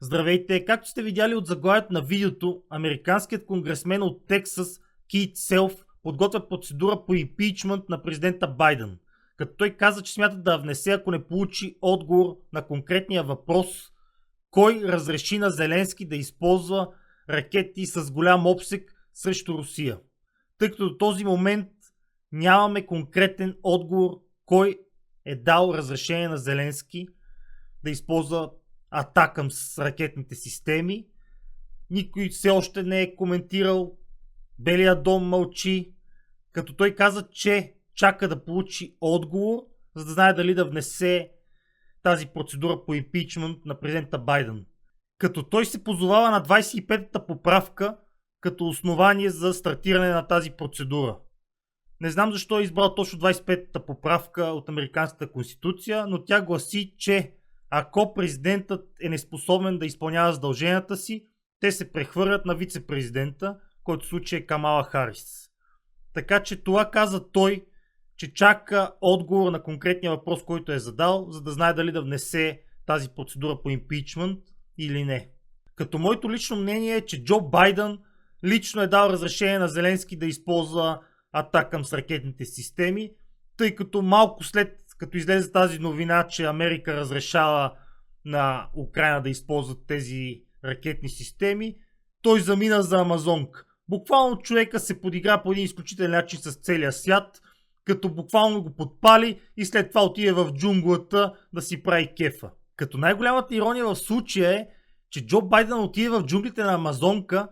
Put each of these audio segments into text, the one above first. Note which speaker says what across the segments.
Speaker 1: Здравейте! Както сте видяли от заглавието на видеото, американският конгресмен от Тексас Кейт Селф подготвя процедура по импийчмънт на президента Байдън, като той каза, че смята да внесе, ако не получи отговор на конкретния въпрос кой разреши на Зеленски да използва ракети с голям обсег срещу Русия. Тъй като до този момент нямаме конкретен отговор кой е дал разрешение на Зеленски да използва атакам с ракетните системи. Никой все още не е коментирал. Белия дом мълчи, като той каза, че чака да получи отговор, за да знае дали да внесе тази процедура по импийчмънт на президента Байдън. Като той се позовава на 25-та поправка като основание за стартиране на тази процедура. Не знам защо е избрал точно 25-та поправка от Американската конституция, но тя гласи, че ако президентът е неспособен да изпълнява задълженията си, те се прехвърлят на вице-президента, който в случай е Камала Харис. Така че това каза той, че чака отговор на конкретния въпрос, който е задал, за да знае дали да внесе тази процедура по импийчмънт или не. Като моето лично мнение е, че Джо Байдън лично е дал разрешение на Зеленски да използва атакам с ракетните системи, тъй като малко след като излезе тази новина, че Америка разрешава на Украйна да използват тези ракетни системи, той замина за Амазонка. Буквално човека се подигра по един изключителен начин с целия свят, като буквално го подпали и след това отиде в джунглата да си прави кефа. Като най-голямата ирония в случая е, че Джо Байдън отиде в джунглите на Амазонка,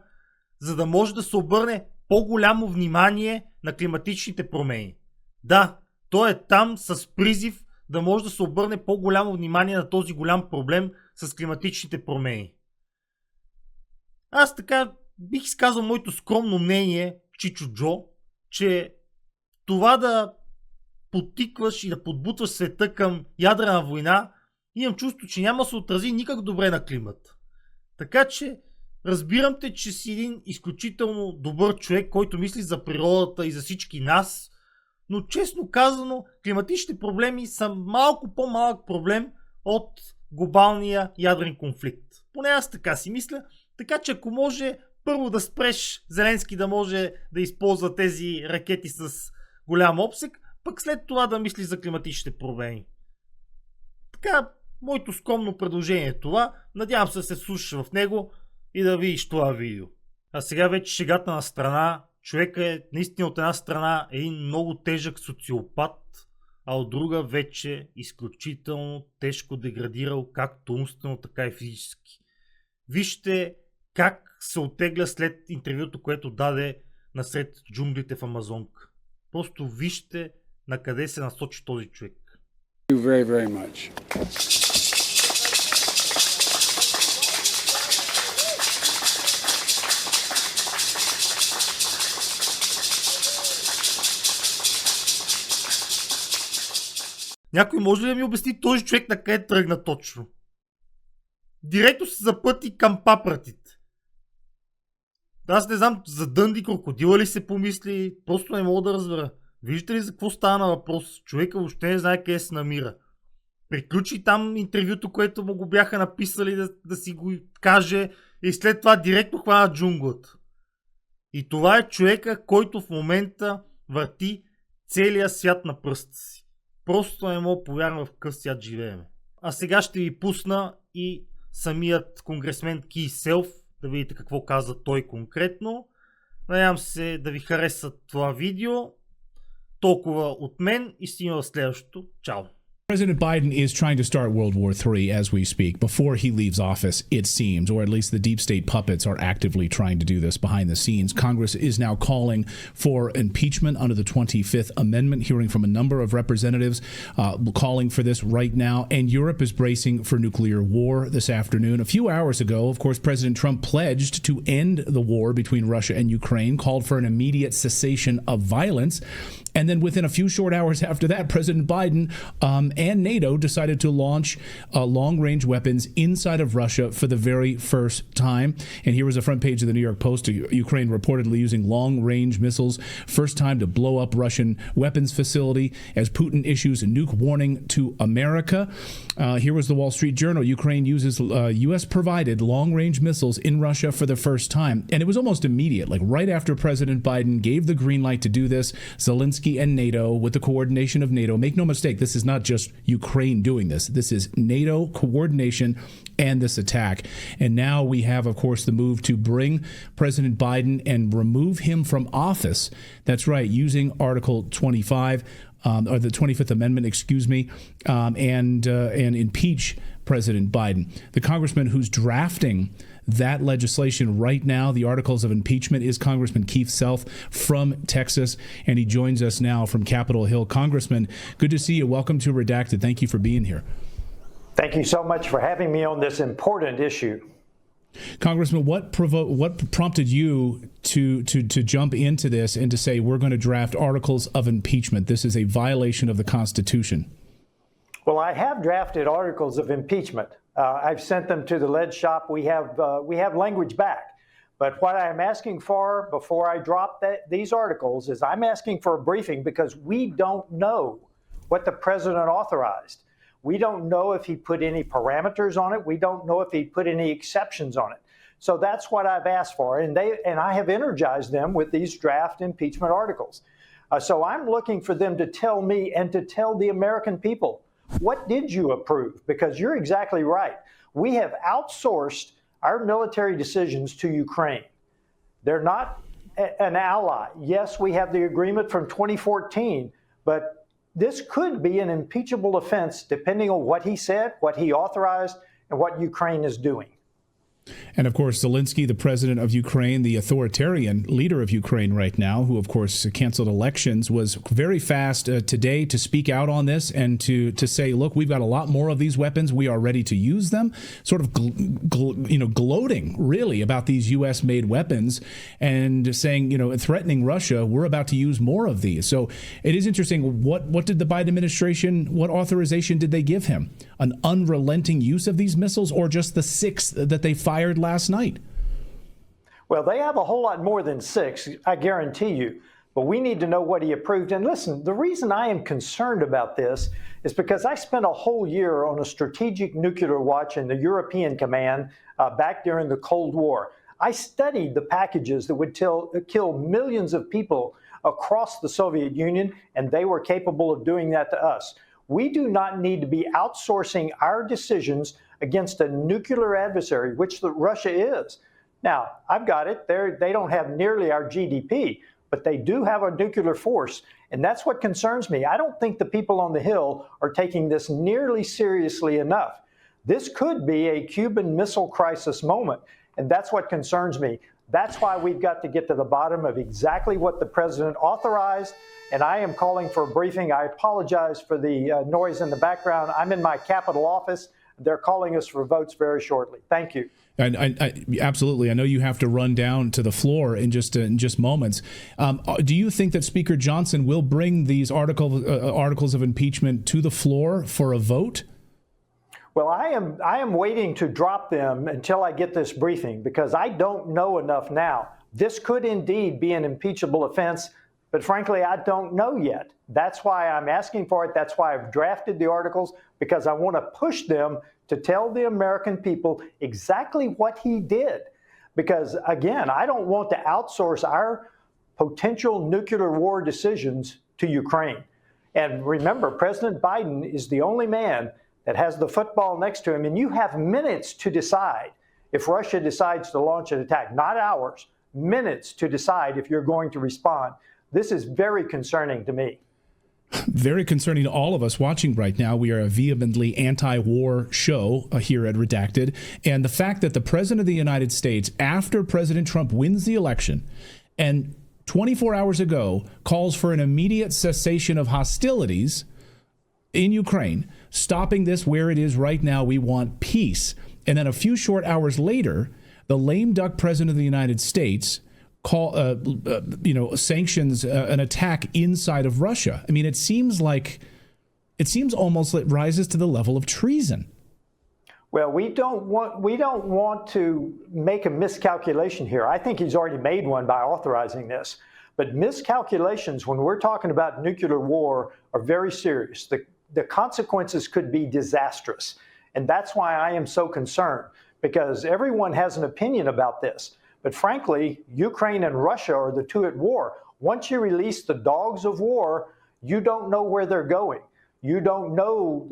Speaker 1: за да може да се обърне по-голямо внимание на климатичните промени. Да, той е там с призив да може да се обърне по-голямо внимание на този голям проблем с климатичните промени. Аз така бих изказал моето скромно мнение, Чичо Джо, че това да подтикваш и да подбутваш света към ядрена война, имам чувство, че няма да се отрази никак добре на климата. Така че разбирам те, че си един изключително добър човек, който мисли за природата и за всички нас, но честно казано, климатичните проблеми са малко по-малък проблем от глобалния ядрен конфликт. Поне аз така си мисля, така че ако може първо да спреш Зеленски да може да използва тези ракети с голям обсег, пък след това да мисли за климатичните проблеми. Така, моето скромно предложение е това. Надявам се да се слушаш в него и да видиш това видео. А сега вече шегата на страна. Човека е наистина от една страна един много тежък социопат, а от друга вече изключително тежко деградирал както умствено, така и физически. Вижте как се оттегля след интервюто, което даде насред джунглите в Амазонка. Просто вижте на къде се насочи този човек.
Speaker 2: Very, very much.
Speaker 1: Някой може ли да ми обясни този човек на къде тръгна точно? Директно се запъти към папратите. Аз не знам, за Дънди крокодила ли се помисли, просто не мога да разбера. Виждате ли за какво става на въпрос? Човека въобще не знае къде се намира. Приключи там интервюто, което му го бяха написали да си го каже и след това директно хвана джунглата. И това е човека, който в момента върти целия свят на пръста си. Просто не мога повярвам в какъв свят живееме. А сега ще ви пусна и самият конгресмен Кейт Селф, да видите какво каза той конкретно. Надявам се да ви хареса това видео. Толкова от мен и стигна в следващото. Чао!
Speaker 3: President Biden is trying to start World War III as we speak, before he leaves office, it seems, or at least the deep state puppets are actively trying to do this behind the scenes. Congress is now calling for impeachment under the 25th Amendment, hearing from a number of representatives calling for this right now, and Europe is bracing for nuclear war this afternoon. A few hours ago, of course, President Trump pledged to end the war between Russia and Ukraine, called for an immediate cessation of violence, And then within a few short hours after that, President Biden and NATO decided to launch long-range weapons inside of Russia for the very first time. And here was a front page of the New York Post. Ukraine reportedly using long-range missiles. First time to blow up Russian weapons facility as Putin issues a nuke warning to America. Here was the Wall Street Journal. Ukraine uses U.S.-provided long-range missiles in Russia for the first time. And it was almost immediate, like right after President Biden gave the green light to do this, Zelensky and NATO, with the coordination of NATO. Make no mistake, this is not just Ukraine doing this. This is NATO coordination and this attack. And now we have, of course, the move to bring President Biden and remove him from office. That's right, using Article 25, or the 25th Amendment, and impeach President Biden. The congressman who's drafting that legislation right now, the articles of impeachment, is Congressman Keith Self from Texas, and he joins us now from Capitol Hill. Congressman, good to see you. Welcome to Redacted. Thank you for being here.
Speaker 4: Thank you so much for having me on this important issue.
Speaker 3: Congressman, what prompted you to jump into this and to say we're going to draft articles of impeachment? This is a violation of the Constitution.
Speaker 4: Well, I have drafted articles of impeachment. I've sent them to the lead shop. We have language back. But what I'm asking for before I drop these articles is I'm asking for a briefing because we don't know what the president authorized. We don't know if he put any parameters on it. We don't know if he put any exceptions on it. So that's what I've asked for. And I have energized them with these draft impeachment articles. So I'm looking for them to tell me and to tell the American people, what did you approve? Because you're exactly right. We have outsourced our military decisions to Ukraine. They're not an ally. Yes, we have the agreement from 2014, but this could be an impeachable offense depending on what he said, what he authorized, and what Ukraine is doing.
Speaker 3: And, of course, Zelensky, the president of Ukraine, the authoritarian leader of Ukraine right now, who, of course, canceled elections, was very fast today to speak out on this and to say, look, we've got a lot more of these weapons. We are ready to use them, sort of gloating, really, about these U.S.-made weapons and saying, threatening Russia, we're about to use more of these. So it is interesting. What did the Biden administration, what authorization did they give him? An unrelenting use of these missiles, or just the 6 that they fired last night?
Speaker 4: Well, they have a whole lot more than 6, I guarantee you. But we need to know what he approved. And listen, the reason I am concerned about this is because I spent a whole year on a strategic nuclear watch in the European Command back during the Cold War. I studied the packages that would kill millions of people across the Soviet Union, and they were capable of doing that to us. We do not need to be outsourcing our decisions against a nuclear adversary, which Russia is. Now, I've got it. They don't have nearly our GDP, but they do have a nuclear force, and that's what concerns me. I don't think the people on the Hill are taking this nearly seriously enough. This could be a Cuban Missile Crisis moment, and that's what concerns me. That's why we've got to get to the bottom of exactly what the president authorized, and I am calling for a briefing. I apologize for the noise in the background. I'm in my Capitol office. They're calling us for votes very shortly. Thank you.
Speaker 3: And I absolutely. I know you have to run down to the floor in just moments. Do you think that Speaker Johnson will bring these articles of impeachment to the floor for a vote?
Speaker 4: Well, I am waiting to drop them until I get this briefing because I don't know enough now. This could indeed be an impeachable offense, but frankly, I don't know yet. That's why I'm asking for it. That's why I've drafted the articles, because I want to push them to tell the American people exactly what he did. Because, again, I don't want to outsource our potential nuclear war decisions to Ukraine. And remember, President Biden is the only man that has the football next to him, and you have minutes to decide if Russia decides to launch an attack, not hours, minutes to decide if you're going to respond. This is very concerning to me.
Speaker 3: Very concerning to all of us watching right now. We are a vehemently anti-war show here at Redacted. And the fact that the President of the United States, after President Trump wins the election, and 24 hours ago calls for an immediate cessation of hostilities in Ukraine, stopping this where it is right now, we want peace. And then a few short hours later, the lame duck President of the United States sanctions an attack inside of Russia. I mean, it seems almost like it rises to the level of treason.
Speaker 4: Well, we don't want to make a miscalculation here. I think he's already made one by authorizing this. But miscalculations, when we're talking about nuclear war, are very serious. The consequences could be disastrous. And that's why I am so concerned, because everyone has an opinion about this. But frankly, Ukraine and Russia are the two at war. Once you release the dogs of war, you don't know where they're going. You don't know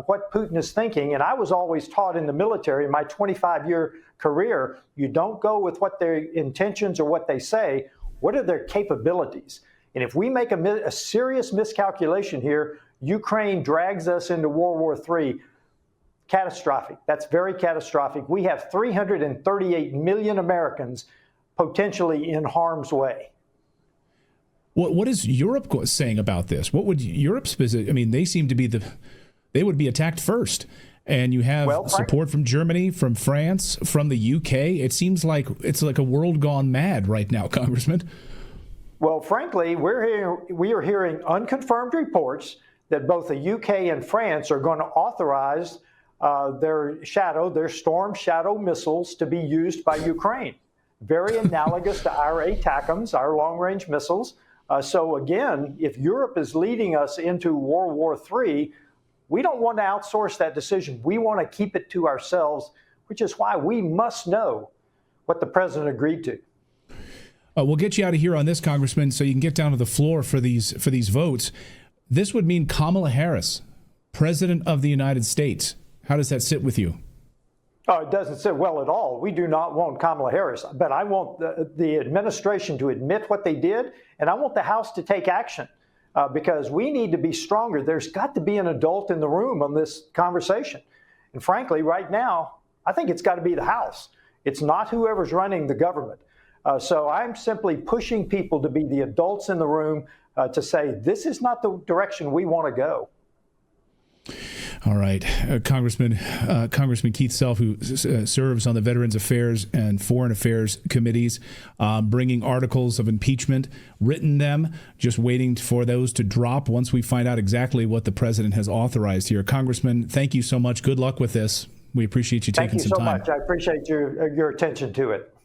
Speaker 4: what Putin is thinking. And I was always taught in the military, in my 25-year career, you don't go with what their intentions or what they say. What are their capabilities? And if we make a serious miscalculation here, Ukraine drags us into World War III. Catastrophic. That's very catastrophic. We have 338 million Americans potentially in harm's way.
Speaker 3: What is Europe saying about this? What would Europe's position? I mean, they seem to be they would be attacked first. And you have support from Germany, from France, from the UK. It seems like it's like a world gone mad right now, Congressman.
Speaker 4: Well, frankly, we are hearing unconfirmed reports that both the UK and France are going to authorize their Storm Shadow missiles to be used by Ukraine. Very analogous to our ATACMS, our long-range missiles. So again, if Europe is leading us into World War III, we don't want to outsource that decision. We want to keep it to ourselves, which is why we must know what the president agreed to.
Speaker 3: We'll get you out of here on this, Congressman, so you can get down to the floor for these votes. This would mean Kamala Harris, President of the United States. How does that sit with you?
Speaker 4: Oh, it doesn't sit well at all. We do not want Kamala Harris, but I want the administration to admit what they did, and I want the House to take action. Because we need to be stronger. There's got to be an adult in the room on this conversation. And frankly, right now, I think it's got to be the House. It's not whoever's running the government. So I'm simply pushing people to be the adults in the room to say, this is not the direction we want to go.
Speaker 3: All right. Congressman Keith Self, who serves on the Veterans Affairs and Foreign Affairs committees, bringing articles of impeachment, written them, just waiting for those to drop once we find out exactly what the president has authorized here. Congressman, thank you so much. Good luck with this. We appreciate you taking some time.
Speaker 4: Thank you so much. I appreciate your attention to it.